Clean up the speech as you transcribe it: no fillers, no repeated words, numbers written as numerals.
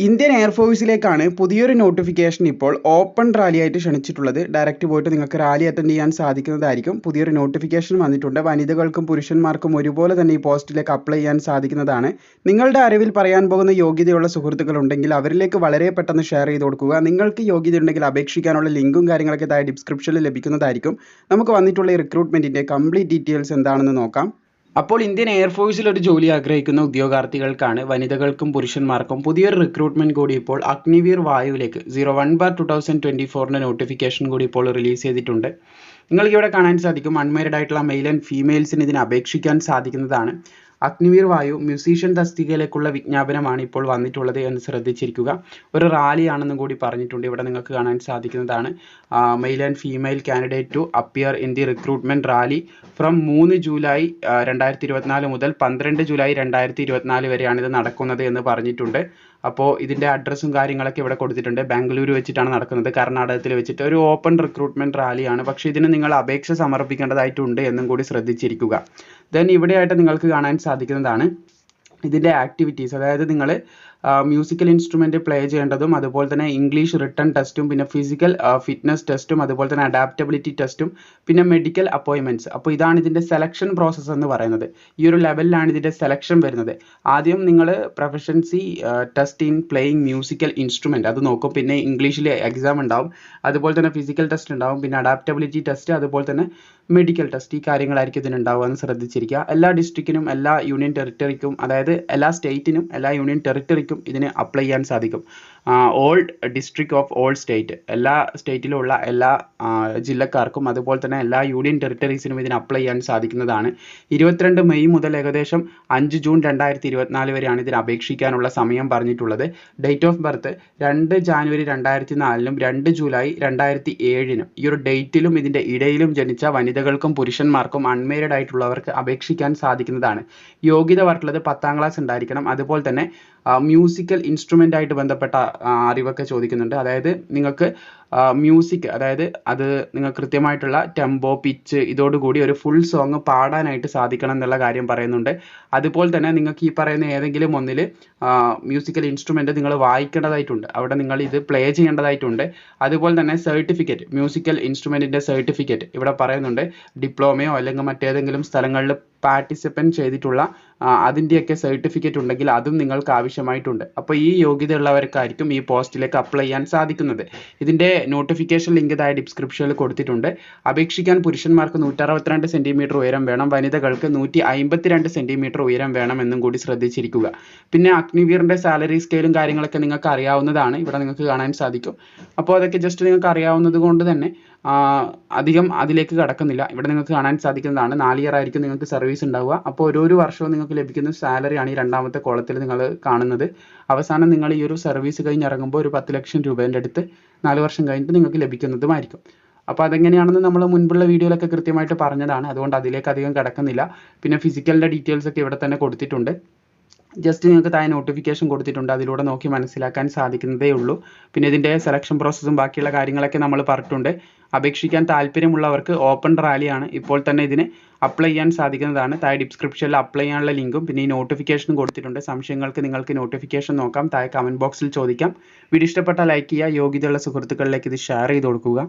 Indian എയർഫോഴ്സിലേക്കാണ് പുതിയൊരു notification ഇപ്പോൾ open റാലിയായിട്ട് ക്ഷണിച്ചിട്ടുള്ളത്. Direct പോയിട്ട് നിങ്ങൾക്ക് റാലി അറ്റൻഡ് ചെയ്യാൻ സാധിക്കുന്നതായിരിക്കും. പുതിയൊരു നോട്ടിഫിക്കേഷൻ വന്നിട്ടുണ്ട്. വനിതകൾക്കും പുരുഷന്മാർക്കും ഒരുപോലെ തന്നെ ഈ പോസ്റ്റിലേക്ക് അപ്ലൈ ചെയ്യാൻ സാധിക്കുന്നതാണ്. നിങ്ങളുടെ അറിവിൽ പറയാൻ പോകുന്ന യോഗ്യതയുള്ള സുഹൃത്തുക്കൾ ഉണ്ടെങ്കിൽ അവരിലേക്ക് വളരെ പെട്ടെന്ന് ഷെയർ ചെയ്ത് കൊടുക്കുക. നിങ്ങൾക്ക് യോഗ്യത ഉണ്ടെങ്കിൽ അപേക്ഷിക്കാനുള്ള ലിങ്കും കാര്യങ്ങളൊക്കെ താഴെ ഡിസ്ക്രിപ്ഷനിൽ ലഭിക്കുന്നതായിരിക്കും. നമുക്ക് വന്നിട്ടുള്ള ഈ റിക്രൂട്ട്മെൻറ്റിൻ്റെ കംപ്ലീറ്റ് ഡീറ്റെയിൽസ് എന്താണെന്ന് നോക്കാം. അപ്പോൾ ഇന്ത്യൻ എയർഫോഴ്സിൽ ഒരു ജോലി ആഗ്രഹിക്കുന്ന ഉദ്യോഗാർത്ഥികൾക്കാണ് വനിതകൾക്കും പുരുഷന്മാർക്കും പുതിയൊരു റിക്രൂട്ട്മെന്റ് കൂടി ഇപ്പോൾ അഗ്നിവീർ വായുവിലേക്ക് 01/2024 നോട്ടിഫിക്കേഷൻ കൂടി ഇപ്പോൾ റിലീസ് ചെയ്തിട്ടുണ്ട്. നിങ്ങൾക്ക് ഇവിടെ കാണാൻ സാധിക്കും അൺമാരീഡ് ആയിട്ടുള്ള മെയിൽ ആൻഡ് ഫീമെയിൽസിന് ഇതിന് അപേക്ഷിക്കാൻ സാധിക്കുന്നതാണ്. അഗ്നിവീർ വായു മ്യൂസീഷ്യൻ തസ്തികയിലേക്കുള്ള വിജ്ഞാപനമാണ് ഇപ്പോൾ വന്നിട്ടുള്ളത് എന്ന് ശ്രദ്ധിച്ചിരിക്കുക. ഒരു റാലിയാണെന്നും കൂടി പറഞ്ഞിട്ടുണ്ട്. ഇവിടെ നിങ്ങൾക്ക് കാണാൻ സാധിക്കുന്നതാണ് male and female candidate to appear in the recruitment rally from 3 July 2024 മുതൽ 12 ജൂലൈ 2024 വരെയാണ് ഇത് നടക്കുന്നത് എന്ന് പറഞ്ഞിട്ടുണ്ട്. അപ്പോൾ ഇതിൻ്റെ അഡ്രസ്സും കാര്യങ്ങളൊക്കെ ഇവിടെ കൊടുത്തിട്ടുണ്ട്. ബാംഗ്ലൂർ വെച്ചിട്ടാണ് നടക്കുന്നത്, കർണാടകത്തിൽ വെച്ചിട്ട് ഒരു ഓപ്പൺ റിക്രൂട്ട്മെന്റ് റാലിയാണ്. പക്ഷേ ഇതിന് നിങ്ങൾ അപേക്ഷ സമർപ്പിക്കേണ്ടതായിട്ടുണ്ട് എന്നും കൂടി ശ്രദ്ധിച്ചിരിക്കുക. ദെൻ ഇവിടെയായിട്ട് നിങ്ങൾക്ക് കാണാൻ സാധിക്കുന്നതാണ് ഇതിൻ്റെ ആക്ടിവിറ്റീസ്. അതായത് നിങ്ങൾ മ്യൂസിക്കൽ ഇൻസ്ട്രുമെൻ്റ് പ്ലേ ചെയ്യേണ്ടതും അതുപോലെ തന്നെ ഇംഗ്ലീഷ് റിട്ടൺ ടെസ്റ്റും പിന്നെ ഫിസിക്കൽ ഫിറ്റ്നസ് ടെസ്റ്റും അതുപോലെ തന്നെ അഡാപ്റ്റബിലിറ്റി ടെസ്റ്റും പിന്നെ മെഡിക്കൽ അപ്പോയിൻമെൻറ്റ്സ്. അപ്പോൾ ഇതാണ് ഇതിൻ്റെ സെലക്ഷൻ പ്രോസസ്സ് എന്ന് പറയുന്നത്. ഈ ഒരു ലെവലിലാണ് ഇതിൻ്റെ സെലക്ഷൻ വരുന്നത്. ആദ്യം നിങ്ങൾ proficiency test in playing musical instrument അത് നോക്കും. പിന്നെ ഇംഗ്ലീഷിൽ എക്സാം ഉണ്ടാവും, അതുപോലെ തന്നെ ഫിസിക്കൽ ടെസ്റ്റ് ഉണ്ടാവും, പിന്നെ അഡാപ്റ്റബിലിറ്റി ടെസ്റ്റ്, അതുപോലെ തന്നെ മെഡിക്കൽ ടെസ്റ്റ്. ഈ കാര്യങ്ങളായിരിക്കും ഇതിനുണ്ടാവുക എന്ന് ശ്രദ്ധിച്ചിരിക്കുക. എല്ലാ ഡിസ്ട്രിക്റ്റിനും എല്ലാ യൂണിയൻ ടെറിട്ടറിക്കും അതായത് എല്ലാ സ്റ്റേറ്റിനും എല്ലാ യൂണിയൻ ടെറിട്ടറിക്കും ഇതിന് അപ്ലൈ ചെയ്യാൻ സാധിക്കും. All district of all state, എല്ലാ സ്റ്റേറ്റിലുള്ള എല്ലാ ജില്ലക്കാർക്കും അതുപോലെ തന്നെ എല്ലാ യൂണിയൻ ടെറിട്ടറീസിനും ഇതിന് അപ്ലൈ ചെയ്യാൻ സാധിക്കുന്നതാണ്. 22 മെയ് മുതൽ ഏകദേശം 5 ജൂൺ 2024 വരെയാണ് ഇതിന് അപേക്ഷിക്കാനുള്ള സമയം പറഞ്ഞിട്ടുള്ളത്. Date of birth 2 January 2004 2 July 2007 ഈ ഒരു ഡേറ്റിലും ഇതിൻ്റെ ഇടയിലും ജനിച്ച വനിതകൾക്കും പുരുഷന്മാർക്കും അൺമേരിഡ് ആയിട്ടുള്ളവർക്ക് അപേക്ഷിക്കാൻ സാധിക്കുന്നതാണ്. യോഗ്യത പറഞ്ഞിട്ടുള്ളത് 10ാം ക്ലാസ് ഉണ്ടായിരിക്കണം. അതുപോലെ തന്നെ മ്യൂസിക്കൽ ഇൻസ്ട്രുമെൻ്റ് ആയിട്ട് ബന്ധപ്പെട്ട അറിവൊക്കെ ചോദിക്കുന്നുണ്ട്. അതായത് നിങ്ങൾക്ക് മ്യൂസിക് അതായത് അത് നിങ്ങൾ കൃത്യമായിട്ടുള്ള ടെമ്പോ പിച്ച് ഇതോടുകൂടി ഒരു ഫുൾ സോങ് പാടാനായിട്ട് സാധിക്കണം എന്നുള്ള കാര്യം പറയുന്നുണ്ട്. അതുപോലെ തന്നെ നിങ്ങൾക്ക് ഈ പറയുന്ന ഏതെങ്കിലും ഒന്നിൽ മ്യൂസിക്കൽ ഇൻസ്ട്രുമെൻ്റ് നിങ്ങൾ വായിക്കേണ്ടതായിട്ടുണ്ട്, അവിടെ നിങ്ങൾ ഇത് പ്ലേ ചെയ്യേണ്ടതായിട്ടുണ്ട്. അതുപോലെ തന്നെ സർട്ടിഫിക്കറ്റ്, മ്യൂസിക്കൽ ഇൻസ്ട്രുമെൻറ്റിൻ്റെ സർട്ടിഫിക്കറ്റ് ഇവിടെ പറയുന്നുണ്ട്. ഡിപ്ലോമയോ അല്ലെങ്കിൽ മറ്റേതെങ്കിലും സ്ഥലങ്ങളിൽ പാർട്ടിസിപ്പൻറ്റ് ചെയ്തിട്ടുള്ള അതിൻ്റെയൊക്കെ സർട്ടിഫിക്കറ്റ് ഉണ്ടെങ്കിൽ അതും നിങ്ങൾക്ക് ആവശ്യമായിട്ടുണ്ട്. അപ്പോൾ ഈ യോഗ്യത ഉള്ളവർക്കായിരിക്കും ഈ പോസ്റ്റിലേക്ക് അപ്ലൈ ചെയ്യാൻ സാധിക്കുന്നത്. ഇതിൻ്റെ നോട്ടിഫിക്കേഷൻ ലിങ്ക് താഴെ ഡിസ്ക്രിപ്ഷനിൽ കൊടുത്തിട്ടുണ്ട്. അപേക്ഷിക്കാൻ പുരുഷന്മാർക്ക് 162 സെൻറ്റിമീറ്റർ ഉയരം വേണം, വനിതകൾക്ക് 152 സെൻറ്റിമീറ്റർ ഉയരം വേണം എന്നും കൂടി ശ്രദ്ധിച്ചിരിക്കുക. പിന്നെ അഗ്നിവീറിൻ്റെ സാലറി സ്കെയിലും കാര്യങ്ങളൊക്കെ നിങ്ങൾക്ക് അറിയാവുന്നതാണ്, ഇവിടെ നിങ്ങൾക്ക് കാണാൻ സാധിക്കും. അപ്പോൾ അതൊക്കെ ജസ്റ്റ് നിങ്ങൾക്ക് അറിയാവുന്നത് കൊണ്ട് തന്നെ അധികം അതിലേക്ക് കടക്കുന്നില്ല. ഇവിടെ നിങ്ങൾക്ക് കാണാൻ സാധിക്കുന്നതാണ് 4 ഇയർ ആയിരിക്കും നിങ്ങൾക്ക് സർവീസ് ഉണ്ടാവുക. അപ്പോൾ ഓരോ വർഷവും നിങ്ങൾക്ക് ലഭിക്കുന്ന സാലറിയാണ് ഈ രണ്ടാമത്തെ കോളത്തിൽ നിങ്ങൾ കാണുന്നത്. അവസാനം നിങ്ങൾ ഈ ഒരു സർവീസ് കഴിഞ്ഞ് ഇറങ്ങുമ്പോൾ ഒരു 10 ലക്ഷം രൂപേൻ്റെ അടുത്ത് 4 വർഷം കഴിഞ്ഞിട്ട് നിങ്ങൾക്ക് ലഭിക്കുന്നതുമായിരിക്കും. അപ്പോൾ അതെങ്ങനെയാണെന്ന് നമ്മൾ മുൻപുള്ള വീഡിയോയിലൊക്കെ കൃത്യമായിട്ട് പറഞ്ഞതാണ്, അതുകൊണ്ട് അതിലേക്ക് അധികം കടക്കുന്നില്ല. പിന്നെ ഫിസിക്കലിൻ്റെ ഡീറ്റെയിൽസ് ഒക്കെ ഇവിടെ തന്നെ കൊടുത്തിട്ടുണ്ട്. ജസ്റ്റ് നിങ്ങൾക്ക് താഴെ നോട്ടിഫിക്കേഷൻ കൊടുത്തിട്ടുണ്ട്, അതിലൂടെ നോക്കി മനസ്സിലാക്കാൻ സാധിക്കുന്നതേ ഉള്ളൂ. പിന്നെ ഇതിൻ്റെ സെലക്ഷൻ പ്രോസസ്സും ബാക്കിയുള്ള കാര്യങ്ങളൊക്കെ നമ്മൾ പറഞ്ഞിട്ടുണ്ട്. അപേക്ഷിക്കാൻ താല്പര്യമുള്ളവർക്ക് ഓപ്പൺ റാലിയാണ്, ഇപ്പോൾ തന്നെ ഇതിന് അപ്ലൈ ചെയ്യാൻ സാധിക്കുന്നതാണ്. താഴെ ഡിസ്ക്രിപ്ഷനിൽ അപ്ലൈ ചെയ്യാനുള്ള ലിങ്കും പിന്നെ ഈ നോട്ടിഫിക്കേഷനും കൊടുത്തിട്ടുണ്ട്. സംശയങ്ങൾക്ക് നിങ്ങൾക്ക് നോട്ടിഫിക്കേഷൻ നോക്കാം, താഴെ കമൻറ്റ് ബോക്സിൽ ചോദിക്കാം. വീഡിയോ ഇഷ്ടപ്പെട്ടാൽ ലൈക്ക് ചെയ്യുക, യോഗ്യതയുള്ള സുഹൃത്തുക്കളിലേക്ക് ഇത് ഷെയർ ചെയ്ത് കൊടുക്കുക.